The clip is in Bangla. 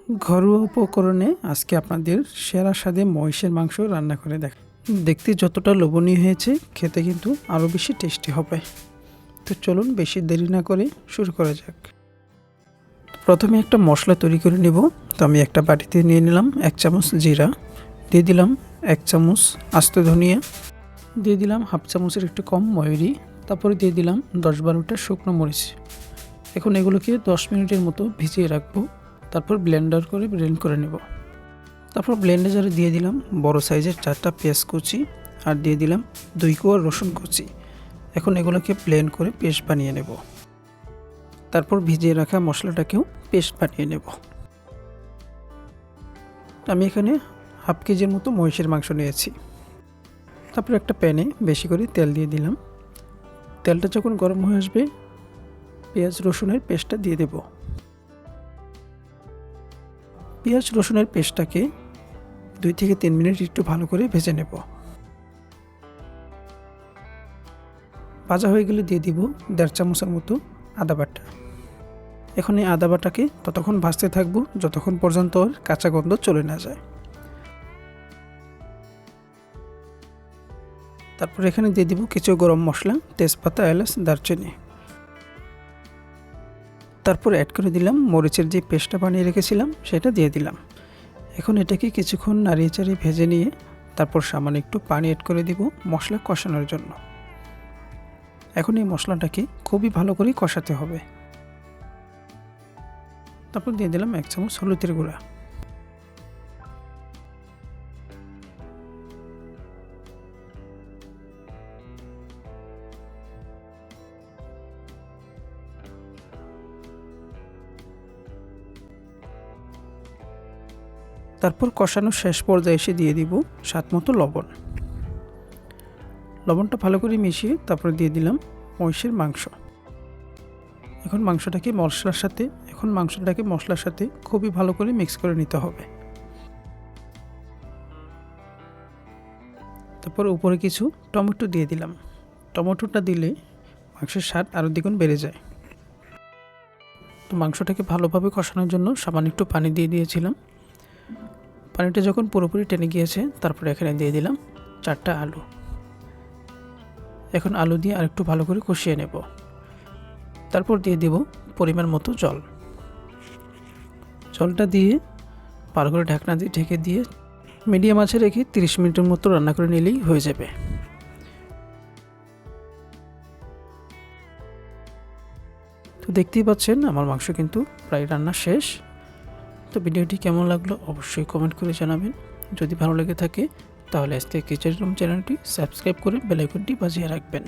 ঘরোয়া উপকরণে আজকে আপনাদের সেরা স্বাদে মহিষের মাংস রান্না করে দেখতে যতটা লোভনীয় হয়েছে, খেতে কিন্তু আরও বেশি টেস্টি হবে। তো চলুন বেশি দেরি না করে শুরু করা যাক। প্রথমে একটা মশলা তৈরি করে নেব। তো আমি একটা বাটিতে নিয়ে নিলাম 1 চামচ জিরা, দিয়ে দিলাম 1 চামচ আস্ত ধনিয়া, দিয়ে দিলাম হাফ চামচের একটু কম ময়ূরি, তারপরে দিয়ে দিলাম 10-12টা শুকনো মরিচ। এখন এগুলোকে 10 মিনিটের মতো ভিজিয়ে রাখবো। তারপর ব্লেন্ডার করে ব্লেন্ড করে নেব। তারপর ব্লেন্ডার জারে দিয়ে দিলাম বড় সাইজের 4টা পেঁয়াজ কুচি, আর দিয়ে দিলাম 2 কোয়া রসুন কুচি। এখন এগুলোকে ব্লেন্ড করে পেস্ট বানিয়ে নেব। তারপর ভিজিয়ে রাখা মশলাটাকেও পেস্ট বানিয়ে নেব। আমি এখানে হাফ কেজির মতো মহিষের মাংস নিয়েছি। তারপর একটা প্যানে বেশি করে তেল দিয়ে দিলাম। তেলটা যখন গরম হয়ে আসবে, পেঁয়াজ রসুনের পেস্টটা দিয়ে দেব। পেঁয়াজ রসুনের পেস্টটাকে 2 থেকে 3 মিনিট একটু ভালো করে ভেজে নেব। ভাজা হয়ে গেলে দিয়ে দিব 1.5 চামচের মতো আদা বাটা। এখন এই আদা বাটাকে ততক্ষণ ভাজতে থাকবো যতক্ষণ পর্যন্ত ওর কাঁচা গন্ধ চলে না যায়। তারপর এখানে দিয়ে দিব কিছু গরম মশলা, তেজপাতা, এলাচ, দারচিনি। তারপর অ্যাড করে দিলাম মরিচের যে পেস্টটা বানিয়ে রেখেছিলাম সেটা দিয়ে দিলাম। এখন এটাকে কিছুক্ষণ নাড়িয়ে চাড়িয়ে ভেজে নিয়ে তারপর সামান্য একটু পানি অ্যাড করে দিব মশলা কষানোর জন্য। এখন এই মশলাটাকে খুবই ভালো করে কষাতে হবে। তারপর দিয়ে দিলাম 1 চামচ হলুদের গুঁড়া। তারপর কষানোর শেষ পর্যায়ে এসে দিয়ে দিব স্বাদমতো লবণ। লবণটা ভালো করে মিশিয়ে তারপর দিয়ে দিলাম মহিষের মাংস। এখন মাংসটাকে মশলার সাথে খুবই ভালো করে মিক্স করে নিতে হবে। তারপর উপরে কিছু টমেটো দিয়ে দিলাম। টমেটোটা দিলে মাংসের স্বাদ আরও দ্বিগুণ বেড়ে যায়। তো মাংসটাকে ভালোভাবে কষানোর জন্য সামান্য একটু পানি দিয়ে দিয়েছিলাম। পানিটা যখন পুরোপুরি টেনে গিয়েছে, তারপর এখানে দিয়ে দিলাম 4টা আলু। এখন আলু দিয়ে আরেকটু ভালো করে কষিয়ে নেব। তারপর দিয়ে দেব পরিমাণ মতো জল। জলটা দিয়ে ভালো করে ঢাকনা দিয়ে ঢেকে দিয়ে মিডিয়াম আঁচে রেখে 30 মিনিটের মতো রান্না করে নিলেই হয়ে যাবে। তো দেখতেই পাচ্ছেন আমার মাংস কিন্তু প্রায় রান্না শেষ। তো ভিডিওটি কেমন লাগলো অবশ্যই কমেন্ট করে জানাবেন। যদি ভালো লেগে থাকে তাহলে আজকে কিচেন রুম চ্যানেলটি সাবস্ক্রাইব করে বেল আইকনটি বাজিয়ে রাখবেন।